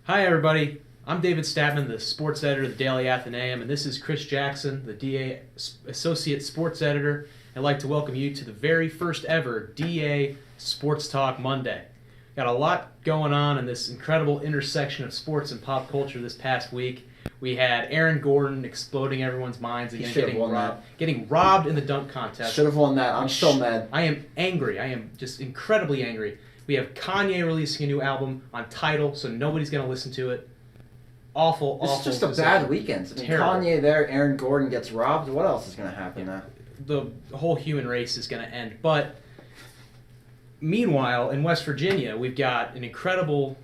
Hi, everybody. I'm David Statman, the sports editor of the Daily Athenaeum, and this is Chris Jackson, the DA Associate Sports Editor. I'd like to welcome you to the very first ever DA Sports Talk Monday. Got a lot going on in this incredible intersection of sports and pop culture this past week. We had Aaron Gordon exploding everyone's minds again, getting robbed in the dunk contest. Should have won that. I'm so mad. I am angry. I am just incredibly angry. We have Kanye releasing a new album on Tidal, so nobody's going to listen to it. Awful. It's just a bad weekend. I mean, Kanye there, Aaron Gordon gets robbed. What else is going to happen now? The whole human race is going to end. But meanwhile, in West Virginia, we've got an incredible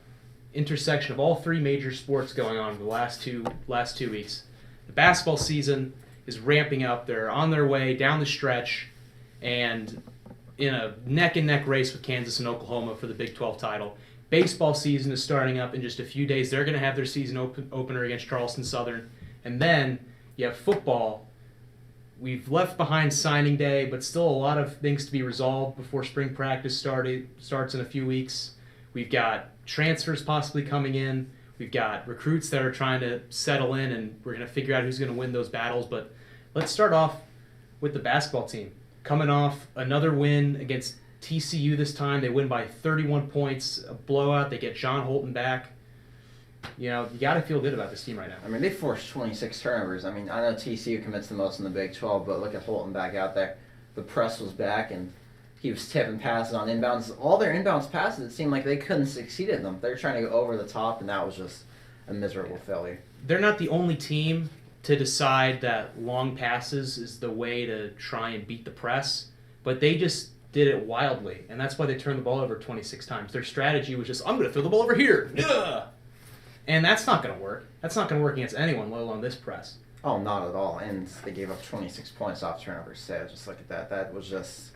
intersection of all three major sports going on the last two weeks. The basketball season is ramping up. They're on their way down the stretch, and in a neck-and-neck race with Kansas and Oklahoma for the Big 12 title. Baseball season is starting up in just a few days. They're going to have their season opener against Charleston Southern. And then you have football. We've left behind signing day, but still a lot of things to be resolved before spring practice starts in a few weeks. We've got transfers possibly coming in. We've got recruits that are trying to settle in, and we're going to figure out who's going to win those battles. But let's start off with the basketball team. Coming off another win against TCU this time. They win by 31 points, a blowout. They get John Holton back. You know, you got to feel good about this team right now. I mean, they forced 26 turnovers. I mean, I know TCU commits the most in the Big 12, but look at Holton back out there. The press was back, and he was tipping passes on inbounds. All their inbounds passes, it seemed like they couldn't succeed at them. They were trying to go over the top, and that was just a miserable failure. They're not the only team to decide that long passes is the way to try and beat the press, but they just did it wildly, and that's why they turned the ball over 26 times. Their strategy was just, I'm going to throw the ball over here. Ugh! And that's not going to work. That's not going to work against anyone, let alone this press. Oh, not at all. And they gave up 26 points off turnovers. So just look at that. That was just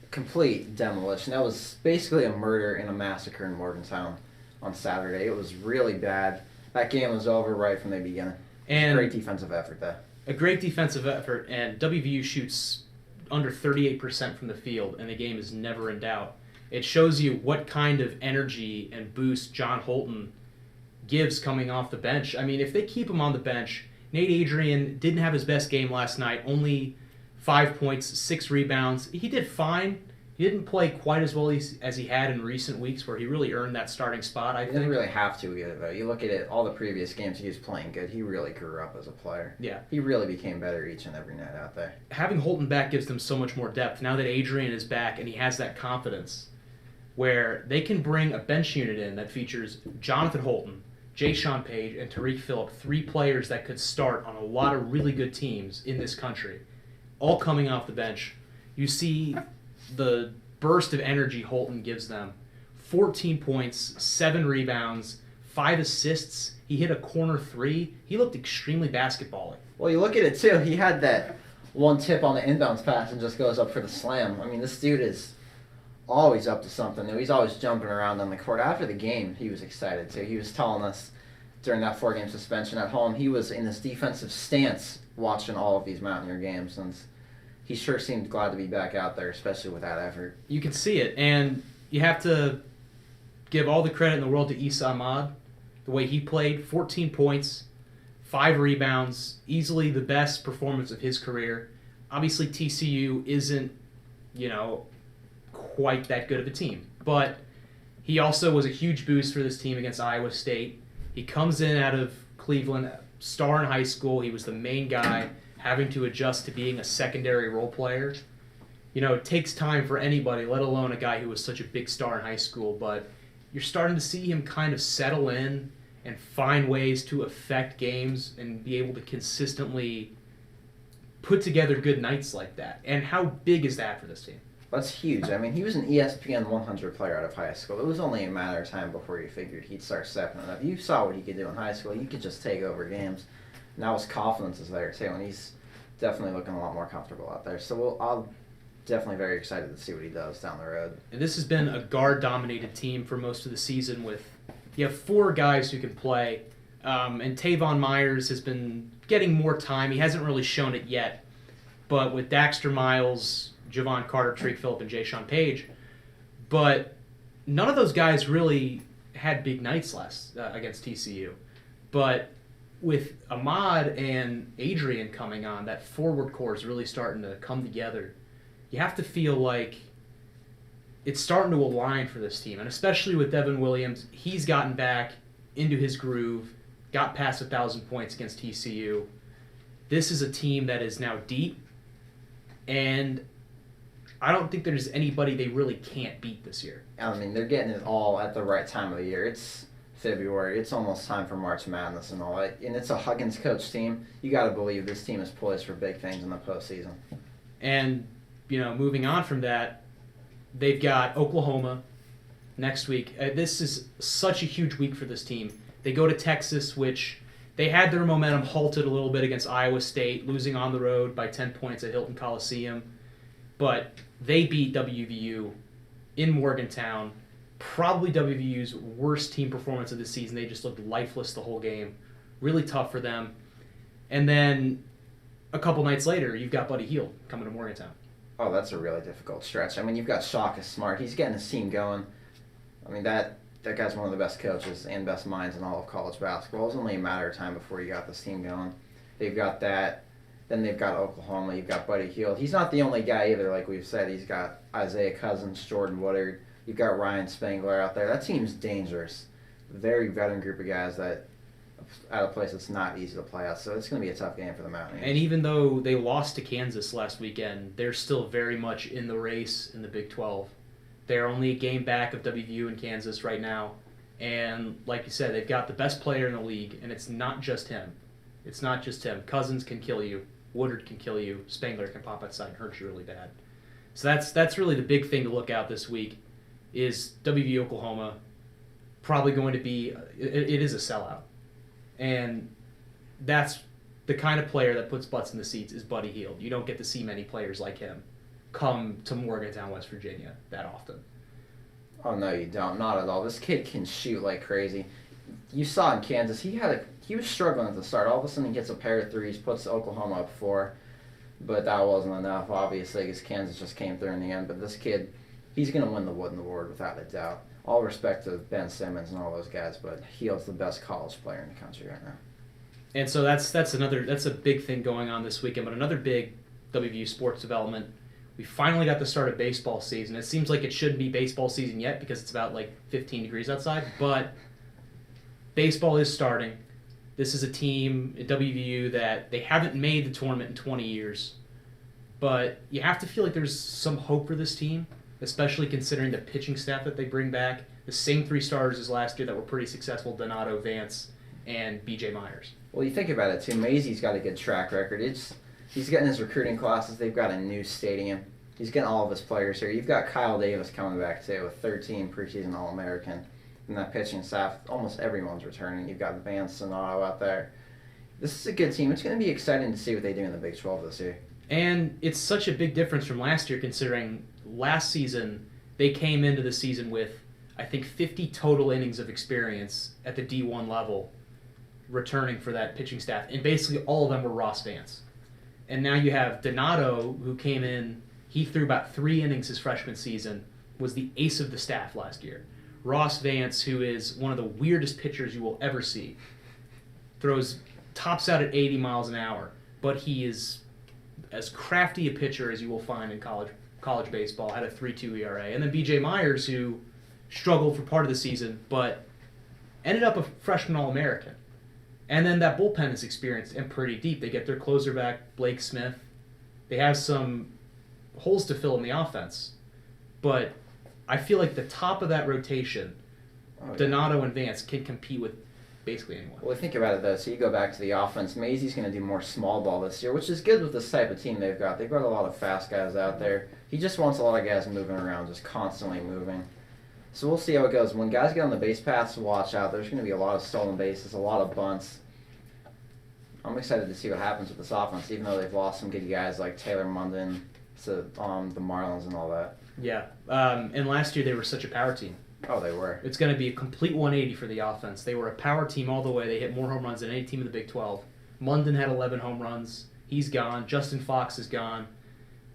complete demolition. That was basically a murder and a massacre in Morgantown on Saturday. It was really bad. That game was over right from the beginning. And great defensive effort there. A great defensive effort, and WVU shoots under 38% from the field, and the game is never in doubt. It shows you what kind of energy and boost John Holton gives coming off the bench. I mean, if they keep him on the bench, Nate Adrian didn't have his best game last night, only 5 points, 6 rebounds. He did fine. He didn't play quite as well as he had in recent weeks, where he really earned that starting spot, I think. He didn't really have to either, though. You look at it, all the previous games he was playing good. He really grew up as a player. Yeah. He really became better each and every night out there. Having Holton back gives them so much more depth. Now that Adrian is back and he has that confidence, where they can bring a bench unit in that features Jonathan Holton, Jayshawn Page, and Tariq Phillip, 3 players that could start on a lot of really good teams in this country, all coming off the bench. You see the burst of energy Holton gives them. 14 points, 7 rebounds, 5 assists. He hit a corner 3. He looked extremely basketball-y. Well, you look at it, too. He had that one tip on the inbounds pass and just goes up for the slam. I mean, this dude is always up to something new. He's always jumping around on the court. After the game, he was excited, too. He was telling us during that 4-game suspension at home, he was in this defensive stance watching all of these Mountaineer games, and he sure seemed glad to be back out there, especially with that effort. You can see it, and you have to give all the credit in the world to Issa Ahmad, the way he played. 14 points, 5 rebounds, easily the best performance of his career. Obviously, TCU isn't, quite that good of a team, but he also was a huge boost for this team against Iowa State. He comes in out of Cleveland, star in high school. He was the main guy, having to adjust to being a secondary role player. It takes time for anybody, let alone a guy who was such a big star in high school, but you're starting to see him kind of settle in and find ways to affect games and be able to consistently put together good nights like that. And how big is that for this team? That's huge. I mean, he was an ESPN 100 player out of high school. It was only a matter of time before you figured he'd start stepping it up. You saw what he could do in high school. You could just take over games. Now his confidence is there, too, and he's definitely looking a lot more comfortable out there. So I'm definitely very excited to see what he does down the road. And this has been a guard-dominated team for most of the season with you have 4 guys who can play, and Tavon Myers has been getting more time. He hasn't really shown it yet, but with Daxter Miles, Javon Carter, Tariq Phillip, and Jayshawn Page, but none of those guys really had big nights last against TCU. But with Ahmad and Adrian coming on, that forward core is really starting to come together. You have to feel like it's starting to align for this team, and especially with Devin Williams, he's gotten back into his groove, got past 1,000 points against TCU. This is a team that is now deep, and I don't think there's anybody they really can't beat this year. I mean, they're getting it all at the right time of the year. It's February. It's almost time for March Madness and all that. And it's a Huggins coach team. You got to believe this team is poised for big things in the postseason. And, moving on from that, they've got Oklahoma next week. This is such a huge week for this team. They go to Texas, which they had their momentum halted a little bit against Iowa State, losing on the road by 10 points at Hilton Coliseum. But they beat WVU in Morgantown. Probably WVU's worst team performance of the season. They just looked lifeless the whole game. Really tough for them. And then a couple nights later, you've got Buddy Hield coming to Morgantown. Oh, that's a really difficult stretch. I mean, you've got Shaka Smart. He's getting his team going. I mean, that guy's one of the best coaches and best minds in all of college basketball. It was only a matter of time before you got this team going. They've got that. Then they've got Oklahoma. You've got Buddy Hield. He's not the only guy either, like we've said. He's got Isaiah Cousins, Jordan Woodard. You've got Ryan Spangler out there. That team's dangerous. Very veteran group of guys that at a place that's not easy to play out. So it's going to be a tough game for the Mountaineers. And even though they lost to Kansas last weekend, they're still very much in the race in the Big 12. They're only a game back of WVU and Kansas right now. And like you said, they've got the best player in the league, and it's not just him. It's not just him. Cousins can kill you. Woodard can kill you. Spangler can pop outside and hurt you really bad. So that's really the big thing to look out this week is WVU Oklahoma. Probably going to be it is a sellout. And that's the kind of player that puts butts in the seats is Buddy Hield. You don't get to see many players like him come to Morgantown, West Virginia that often. Oh, no, you don't. Not at all. This kid can shoot like crazy. You saw in Kansas, he was struggling at the start. All of a sudden, he gets a pair of threes, puts Oklahoma up 4. But that wasn't enough, obviously, because Kansas just came through in the end. But this kid, he's going to win the Wooden Award without a doubt. All respect to Ben Simmons and all those guys, but Hield's the best college player in the country right now. And so that's a big thing going on this weekend. But another big WVU sports development, we finally got the start of baseball season. It seems like it shouldn't be baseball season yet because it's about 15 degrees outside, but baseball is starting. This is a team at WVU that they haven't made the tournament in 20 years, but you have to feel like there's some hope for this team, especially considering the pitching staff that they bring back. The same 3 starters as last year that were pretty successful, Donato, Vance, and B.J. Myers. Well, you think about it, too. Mazey's got a good track record. He's getting his recruiting classes. They've got a new stadium. He's getting all of his players here. You've got Kyle Davis coming back, too, with 13 preseason All-American. And that pitching staff, almost everyone's returning. You've got Vance Donato out there. This is a good team. It's going to be exciting to see what they do in the Big 12 this year. And it's such a big difference from last year, considering last season they came into the season with, I think, 50 total innings of experience at the D1 level returning for that pitching staff. And basically all of them were Ross Vance. And now you have Donato, who came in, he threw about 3 innings his freshman season, was the ace of the staff last year. Ross Vance, who is one of the weirdest pitchers you will ever see, tops out at 80 miles an hour, but he is as crafty a pitcher as you will find in college baseball, had a 3.2 ERA. And then B.J. Myers, who struggled for part of the season, but ended up a freshman All-American. And then that bullpen is experienced and pretty deep. They get their closer back, Blake Smith. They have some holes to fill in the offense. But I feel like the top of that rotation, Donato and Vance, can compete with basically anyone. Well, think about it, though. So you go back to the offense. Mazey's going to do more small ball this year, which is good with this type of team they've got. They've got a lot of fast guys out there. He just wants a lot of guys moving around, just constantly moving. So we'll see how it goes. When guys get on the base paths, watch out. There's going to be a lot of stolen bases, a lot of bunts. I'm excited to see what happens with this offense, even though they've lost some good guys like Taylor Munden to the Marlins and all that. Yeah, and last year they were such a power team. Oh, they were. It's going to be a complete 180 for the offense. They were a power team all the way. They hit more home runs than any team in the Big 12. Munden had 11 home runs. He's gone. Justin Fox is gone.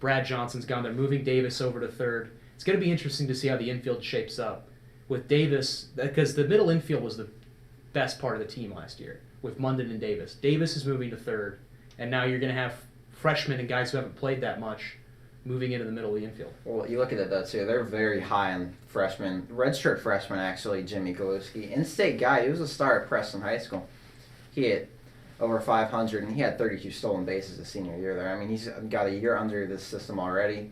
Brad Johnson's gone. They're moving Davis over to third. It's going to be interesting to see how the infield shapes up. with Davis, because the middle infield was the best part of the team last year with Munden and Davis. Davis is moving to third, and now you're going to have freshmen and guys who haven't played that much moving into the middle of the infield. Well, you look at it, though, too. They're very high on freshmen. Redshirt freshman, actually, Jimmy Galuski. In-state guy. He was a star at Preston High School. He hit over 500, and he had 32 stolen bases his senior year there. I mean, he's got a year under this system already.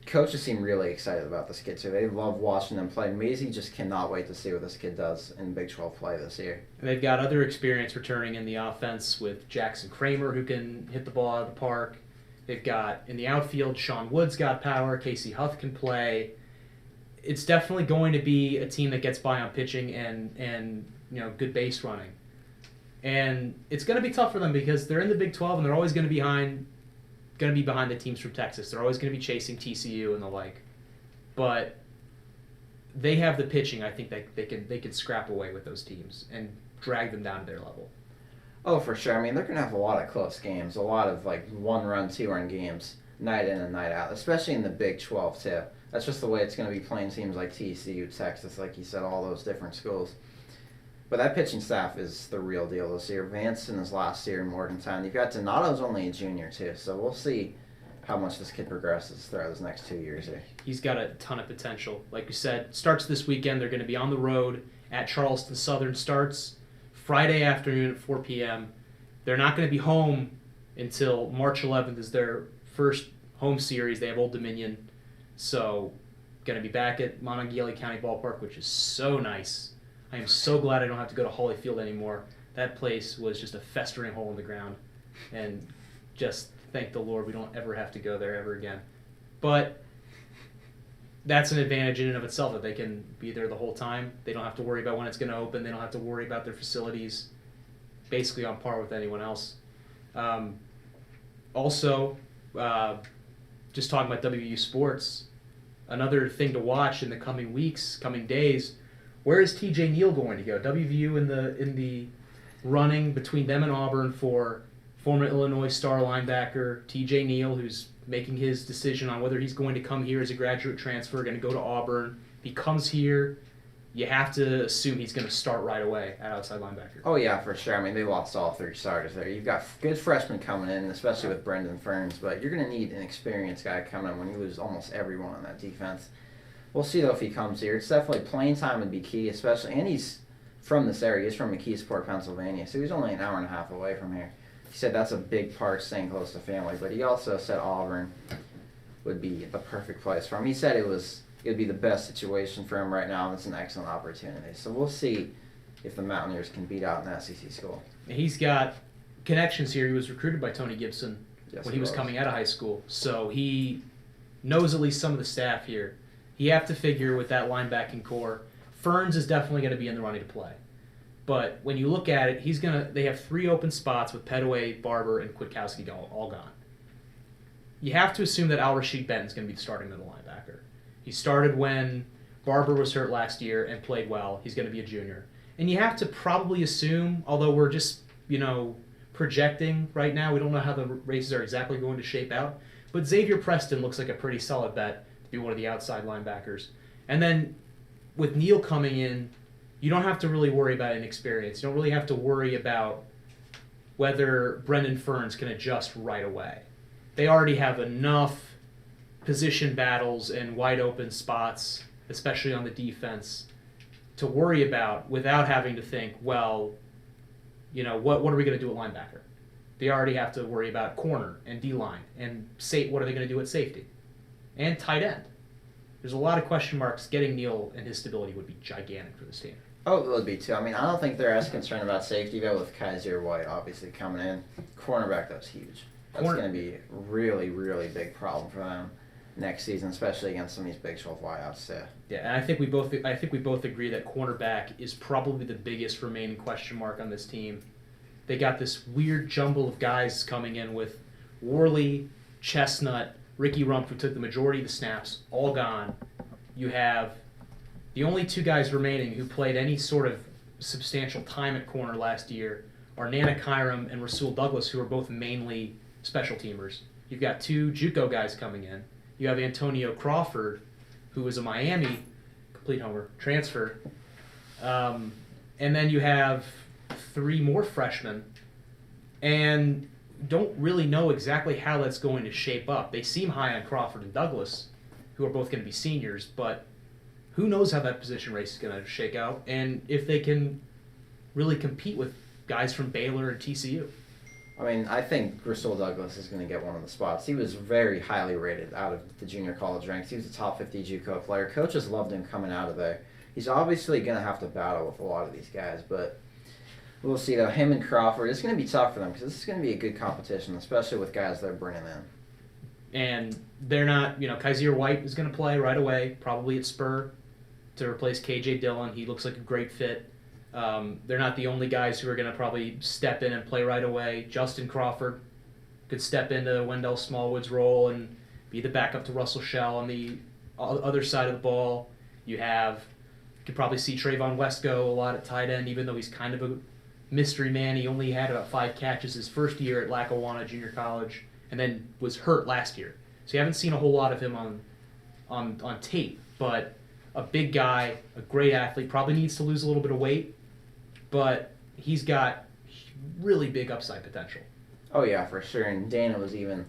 Coaches seem really excited about this kid, too. They love watching them play. Maisie just cannot wait to see what this kid does in Big 12 play this year. And they've got other experience returning in the offense with Jackson Kramer, who can hit the ball out of the park. They've got, in the outfield, Sean Wood's got power. Casey Huff can play. It's definitely going to be a team that gets by on pitching and good base running. And it's going to be tough for them because they're in the Big 12 and they're always going to be behind the teams from Texas. They're always going to be chasing TCU and the like. But they have the pitching. I think that they can scrap away with those teams and drag them down to their level. Oh, for sure. I mean, they're going to have a lot of close games, a lot of one-run, two-run games, night in and night out, especially in the Big 12 too. That's just the way it's going to be playing teams like TCU, Texas, like you said, all those different schools. But that pitching staff is the real deal this year. Vance in his last year in Morgantown. You've got Donato's only a junior too, so we'll see how much this kid progresses throughout his next 2 years here. He's got a ton of potential. Like you said, starts this weekend. They're going to be on the road at Charleston Southern. Starts Friday afternoon at 4 p.m. They're not going to be home until March 11th is their first home series. They have Old Dominion. So going to be back at Monongalia County Ballpark, which is so nice. I am so glad I don't have to go to Holyfield anymore. That place was just a festering hole in the ground. And just thank the Lord we don't ever have to go there ever again. But that's an advantage in and of itself that they can be there the whole time. They don't have to worry about when it's going to open. They don't have to worry about their facilities. Basically on par with anyone else. Also, just talking about WVU sports, another thing to watch in the coming weeks, coming days, where is TJ Neal going to go? WVU in the running between them and Auburn for former Illinois star linebacker TJ Neal, who's making his decision on whether he's going to come here as a graduate transfer, going to go to Auburn. If he comes here, you have to assume he's going to start right away at outside linebacker. Oh, yeah, for sure. I mean, they lost all three starters there. You've got good freshmen coming in, especially with Brendan Ferns, but you're going to need an experienced guy coming in when you lose almost everyone on that defense. We'll see, though, if he comes here. It's definitely playing time would be key, especially, and he's from this area. He's from McKeesport, Pennsylvania, so he's only an hour and a half away from here. He said that's a big part, staying close to family, but he also said Auburn would be the perfect place for him. He said it would be the best situation for him right now, and it's an excellent opportunity. So we'll see if the Mountaineers can beat out an SEC school. He's got connections here. He was recruited by Tony Gibson when he was coming out of high school, so he knows at least some of the staff here. You have to figure with that linebacking core, Ferns is definitely going to be in the running to play. But when you look at it, they have 3 open spots with Petaway, Barber, and Kwiatkowski all gone. You have to assume that Al-Rashid Benton's going to be the starting middle linebacker. He started when Barber was hurt last year and played well. He's going to be a junior. And you have to probably assume, although we're just, projecting right now, we don't know how the races are exactly going to shape out, but Xavier Preston looks like a pretty solid bet to be one of the outside linebackers. And then with Neal coming in, you don't have to really worry about inexperience. You don't really have to worry about whether Brendan Ferns can adjust right away. They already have enough position battles and wide open spots, especially on the defense, to worry about without having to think, well, what are we going to do at linebacker? They already have to worry about corner and D-line and what are they going to do at safety and tight end. There's a lot of question marks. Getting Neal and his stability would be gigantic for this team. Oh, it would be too. I mean, I don't think they're as concerned about safety, though, with Kaiser White obviously coming in. Cornerback, that's huge. That's going to be a really, really big problem for them next season, especially against some of these Big 12 wideouts too. Yeah, and I think we both agree that cornerback is probably the biggest remaining question mark on this team. They got this weird jumble of guys coming in with Worley, Chestnut, Ricky Rump, who took the majority of the snaps, all gone. You have the only 2 guys remaining who played any sort of substantial time at corner last year are Nana Kyram and Rasul Douglas, who are both mainly special teamers. You've got 2 JUCO guys coming in. You have Antonio Crawford, who is a Miami complete homer, transfer. And then you have 3 more freshmen, and don't really know exactly how that's going to shape up. They seem high on Crawford and Douglas, who are both going to be seniors, but who knows how that position race is going to shake out, and if they can really compete with guys from Baylor and TCU. I mean, I think Grisel Douglas is going to get one of the spots. He was very highly rated out of the junior college ranks. He was a top 50 JUCO player. Coaches loved him coming out of there. He's obviously going to have to battle with a lot of these guys, but we'll see, though. Him and Crawford, it's going to be tough for them because this is going to be a good competition, especially with guys they're bringing in. And they're not, Kaiser White is going to play right away, probably at Spur, to replace KJ Dillon. He looks like a great fit. They're not the only guys who are going to probably step in and play right away. Justin Crawford could step into Wendell Smallwood's role and be the backup to Russell Shell on the other side of the ball. You could probably see Trayvon Wesco a lot at tight end, even though he's kind of a mystery man. He only had about 5 catches his first year at Lackawanna Junior College and then was hurt last year. So you haven't seen a whole lot of him on tape, but a big guy, a great athlete, probably needs to lose a little bit of weight, but he's got really big upside potential. Oh, yeah, for sure. And Dana was even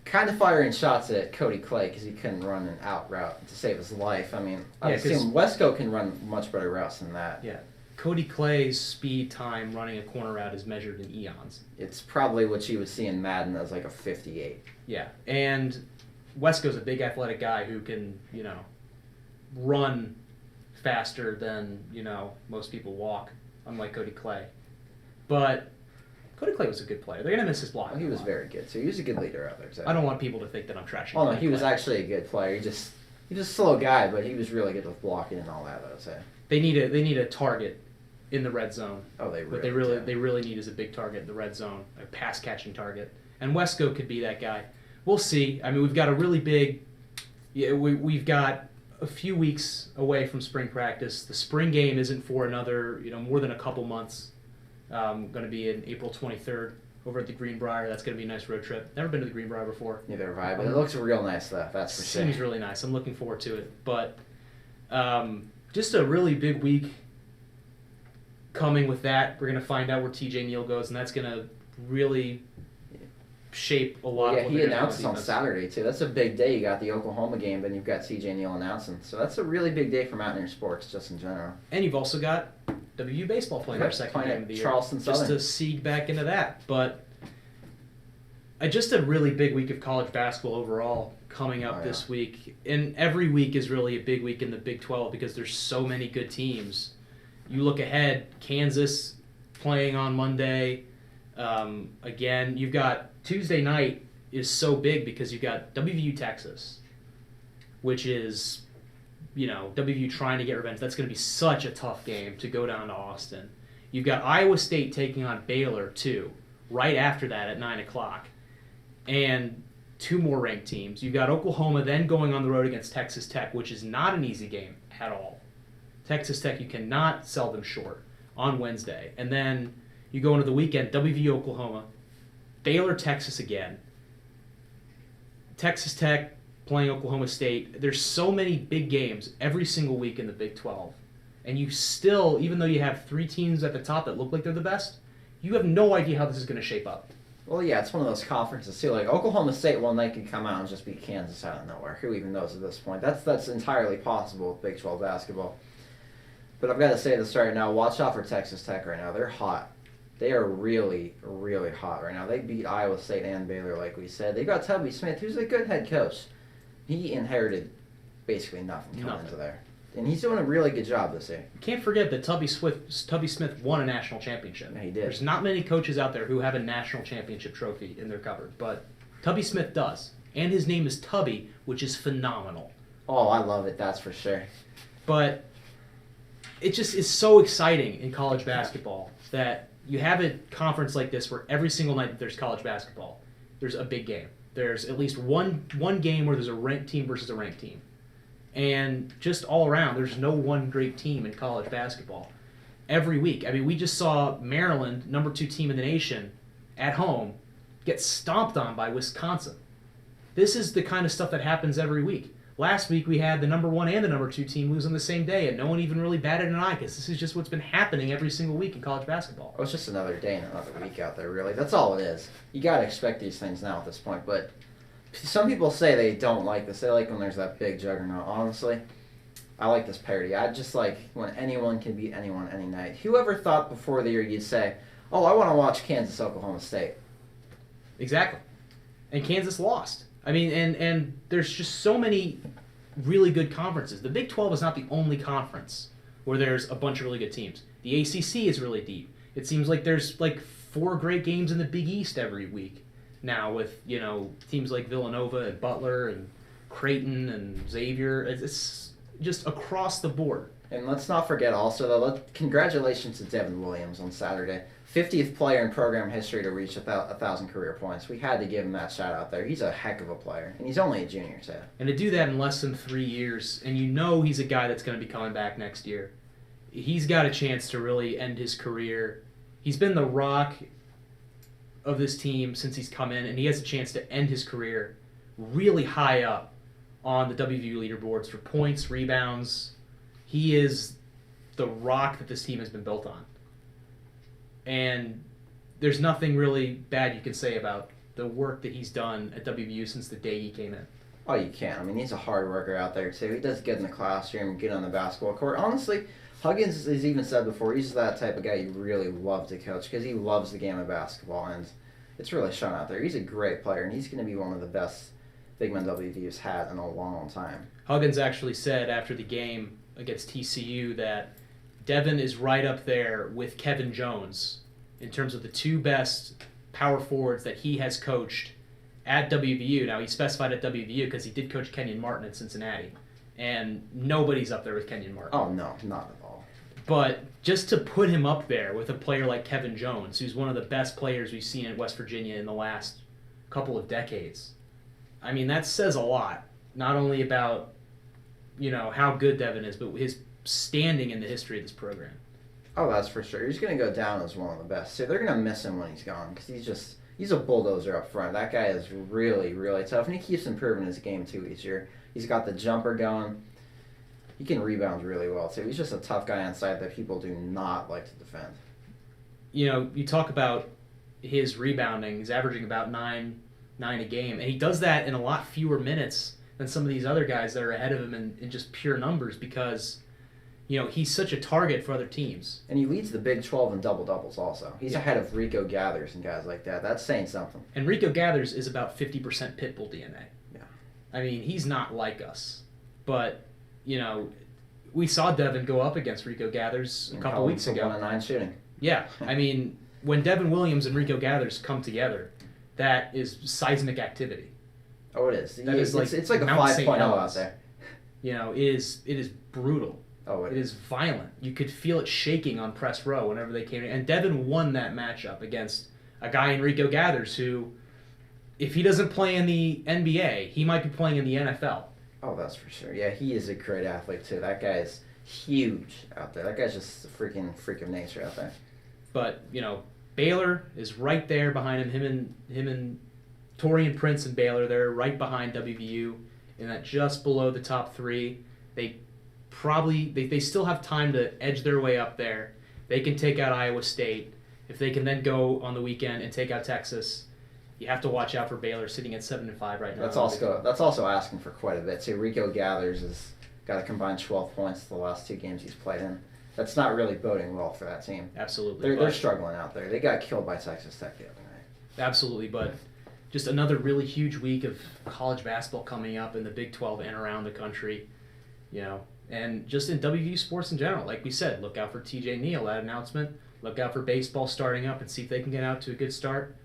kind of firing shots at Cody Clay because he couldn't run an out route to save his life. I mean, I assume Wesco can run much better routes than that. Yeah. Cody Clay's speed time running a corner route is measured in eons. It's probably what you would see in Madden as like a 58. Yeah. And Wesco's a big athletic guy who can, run faster than, most people walk, unlike Cody Clay. But Cody Clay was a good player. They're going to miss his block. Well, he was very good, so he was a good leader out there. So. I don't want people to think that I'm trashing Oh, no, Cody he was Clay. actually a good player. He's a slow guy, but he was really good with blocking and all that, though. So. They need a target in the red zone. Oh, they What really they really need is a big target in the red zone, a pass-catching target. And Wesco could be that guy. We'll see. I mean, we've got a really big... Yeah, we've got a few weeks away from spring practice. The spring game isn't for another, more than a couple months. Going to be in April 23rd over at the Greenbrier. That's going to be a nice road trip. Never been to the Greenbrier before. Neither have I, but it looks real nice, though. That's for sure. Seems really nice. I'm looking forward to it. But just a really big week coming with that. We're going to find out where TJ Neal goes, and that's going to really shape a lot of what he they're gonna announced do on on defense. Saturday, too. That's a big day. You got the Oklahoma game, then you've got TJ Neal announcing. So that's a really big day for Mountaineer sports, just in general. And you've also got WVU baseball playing their second game of the year. Charleston Just Southern. to seed back into that. But just a really big week of college basketball overall coming up this week. And every week is really a big week in the Big 12 because there's so many good teams. You look ahead, Kansas playing on Monday. Again, you've got Tuesday night is so big because you've got WVU Texas, which is, WVU trying to get revenge. That's going to be such a tough game to go down to Austin. You've got Iowa State taking on Baylor, too, right after that at 9 o'clock. And 2 more ranked teams. You've got Oklahoma then going on the road against Texas Tech, which is not an easy game at all. Texas Tech, you cannot sell them short on Wednesday. And then you go into the weekend, WVU Oklahoma, Baylor Texas again, Texas Tech playing Oklahoma State. There's so many big games every single week in the Big 12. And you still, even though you have 3 teams at the top that look like they're the best, you have no idea how this is going to shape up. Well, yeah, it's one of those conferences, too. Like, Oklahoma State one night could come out and just beat Kansas out of nowhere. Who even knows at this point? That's entirely possible with Big 12 basketball. But I've got to say this right now, watch out for Texas Tech right now. They're hot. They are really, really hot right now. They beat Iowa State and Baylor, like we said. They got Tubby Smith, who's a good head coach. He inherited basically nothing coming into there. And he's doing a really good job this year. You can't forget that Tubby Smith won a national championship. Yeah, he did. There's not many coaches out there who have a national championship trophy in their cupboard, but Tubby Smith does. And his name is Tubby, which is phenomenal. Oh, I love it, that's for sure. But it just is so exciting in college basketball that you have a conference like this where every single night that there's college basketball, there's a big game. There's at least one game where there's a ranked team versus a ranked team. And just all around, there's no one great team in college basketball. Every week. I mean, we just saw Maryland, number 2 team in the nation, at home, get stomped on by Wisconsin. This is the kind of stuff that happens every week. Last week we had the number 1 and the number 2 team lose on the same day, and no one even really batted an eye because this is just what's been happening every single week in college basketball. Oh, it's just another day and another week out there, really. That's all it is. You got to expect these things now at this point. But some people say they don't like this. They like when there's that big juggernaut. Honestly, I like this parity. I just like when anyone can beat anyone any night. Whoever thought before the year you'd say, oh, I want to watch Kansas, Oklahoma State. Exactly. And Kansas lost. I mean, and there's just so many really good conferences. The Big 12 is not the only conference where there's a bunch of really good teams. The ACC is really deep. It seems like there's like 4 great games in the Big East every week now with, you know, teams like Villanova and Butler and Creighton and Xavier. It's just across the board. And let's not forget also, though, congratulations to Devin Williams on Saturday. 50th player in program history to reach 1,000 career points. We had to give him that shout out there. He's a heck of a player, and he's only a junior, so. And to do that in less than 3 years, and you know he's a guy that's going to be coming back next year. He's got a chance to really end his career. He's been the rock of this team since he's come in, and he has a chance to end his career really high up on the WVU leaderboards for points, rebounds. He is the rock that this team has been built on. And there's nothing really bad you can say about the work that he's done at WVU since the day he came in. Oh, you can't. I mean, he's a hard worker out there, too. He does good in the classroom, good on the basketball court. Honestly, Huggins has even said before, he's that type of guy you really love to coach because he loves the game of basketball, and it's really shown out there. He's a great player, and he's going to be one of the best big men WVU's had in a long, long time. Huggins actually said after the game against TCU that Devin is right up there with Kevin Jones in terms of the 2 best power forwards that he has coached at WVU. Now, he specified at WVU because he did coach Kenyon Martin at Cincinnati, and nobody's up there with Kenyon Martin. Oh, no, not at all. But just to put him up there with a player like Kevin Jones, who's one of the best players we've seen at West Virginia in the last couple of decades, I mean, that says a lot, not only about, you know, how good Devin is, but his standing in the history of this program. Oh, that's for sure. He's going to go down as one of the best. So they're going to miss him when he's gone because he's a bulldozer up front. That guy is really, really tough, and he keeps improving his game, too, each year. He's got the jumper going. He can rebound really well, too. He's just a tough guy inside that people do not like to defend. You know, you talk about his rebounding. He's averaging about 9 a game, and he does that in a lot fewer minutes than some of these other guys that are ahead of him in just pure numbers because, you know, he's such a target for other teams. And he leads the Big 12 in double-doubles also. He's ahead of Rico Gathers and guys like that. That's saying something. And Rico Gathers is about 50% Pitbull DNA. Yeah. I mean, he's not like us. But, you know, we saw Devin go up against Rico Gathers a couple weeks ago. 1-9 shooting. Yeah. I mean, when Devin Williams and Rico Gathers come together, that is seismic activity. Oh, it is. That is like it's like a Mount 5.0 out there. You know, it is brutal. Oh, it is violent. You could feel it shaking on press row whenever they came in. And Devin won that matchup against a guy in Rico Gathers who, if he doesn't play in the NBA, he might be playing in the NFL. Oh, that's for sure. Yeah, he is a great athlete, too. That guy is huge out there. That guy's just a freak of nature out there. But, you know, Baylor is right there behind him. Him and Torian Prince and Baylor, they're right behind WVU in that just below the top 3. They still have time to edge their way up there. They can take out Iowa State. If they can then go on the weekend and take out Texas, you have to watch out for Baylor sitting at 7-5 right now. That's also asking for quite a bit. So Rico Gathers has got a combined 12 points the last 2 games he's played in. That's not really boding well for that team. Absolutely. They're struggling out there. They got killed by Texas Tech the other night. Absolutely, but just another really huge week of college basketball coming up in the Big 12 and around the country, you know, and just in WVU sports in general. Like we said, look out for TJ Neal, that announcement. Look out for baseball starting up and see if they can get out to a good start.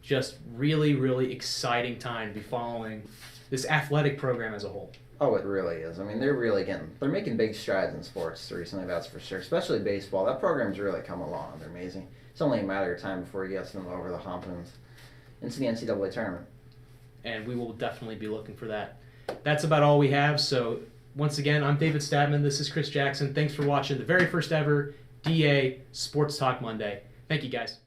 Just really, really exciting time to be following this athletic program as a whole. Oh, it really is. I mean, they're making big strides in sports recently, that's for sure. Especially baseball. That program's really come along. They're amazing. It's only a matter of time before he gets them over the hump and into the NCAA tournament. And we will definitely be looking for that. That's about all we have. So, once again, I'm David Statman. This is Chris Jackson. Thanks for watching the very first ever DA Sports Talk Monday. Thank you, guys.